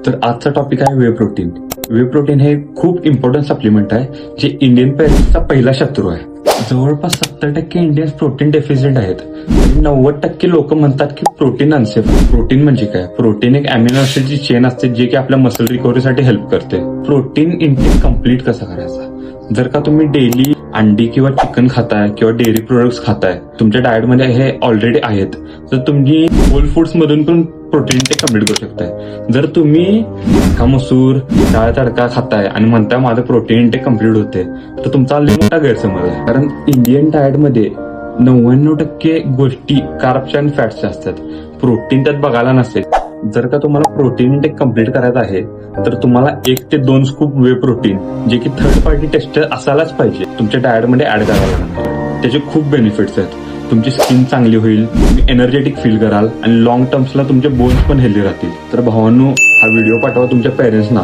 तर आजचा टॉपिक आहे वे प्रोटीन. वे प्रोटीन हे खूप इम्पॉर्टंट सप्लिमेंट आहे जे इंडियन पेरेंट्सचा पहिला शत्रू आहे. जवळपास 70% इंडियन्स प्रोटीन डेफिसिट आहेत. 90% लोक म्हणतात की प्रोटीन अनसेफ. प्रोटीन म्हणजे काय? प्रोटीन एक अॅमिनो ऍसिडची चेन असते जे की आपल्या मसल रिकव्हरीसाठी हेल्प करते. प्रोटीन इंटेक कम्प्लीट कसा करायचा? जर का तुम्ही डेली अंडी किंवा चिकन खाताय किंवा डेअरी प्रोडक्ट्स खाताय, तुमच्या डाएटमध्ये हे ऑलरेडी आहेत, तर तुम्ही होल फूड्स मधून पण प्रोटीन इंटेक कम्प्लीट करू शकताय. जर तुम्ही अख्खा मसूर, डाळ तडका खाताय आणि म्हणताय माझं प्रोटीन इंटेक कम्प्लीट होते, तर तुमचा लय मोठा गैरसमज आहे. कारण इंडियन डाएटमध्ये 99% गोष्टी कार्ब्स आणि फॅट्सच्या असतात. प्रोटीन त्यात बघायला नसेल. जर का तुम्हाला प्रोटीन इंटेक कम्प्लीट करायचं आहे तर तुम्हाला 1 ते 2 स्कूप वे प्रोटीन, जे की थर्ड पार्टी टेस्टर असायलाच पाहिजे, तुमच्या डाएटमध्ये ऍड करायला लागणार. त्याचे खूप बेनिफिट्स आहेत. तुमची स्किन चांगली होईल, तुम्ही एनर्जेटिक फील कराल आणि लॉंग टर्म्सला तुमचे बोन्स पण हेल्दी राहतील. तर भावांनो, हा व्हिडिओ पाठवा तुमच्या पेरेंट्सना.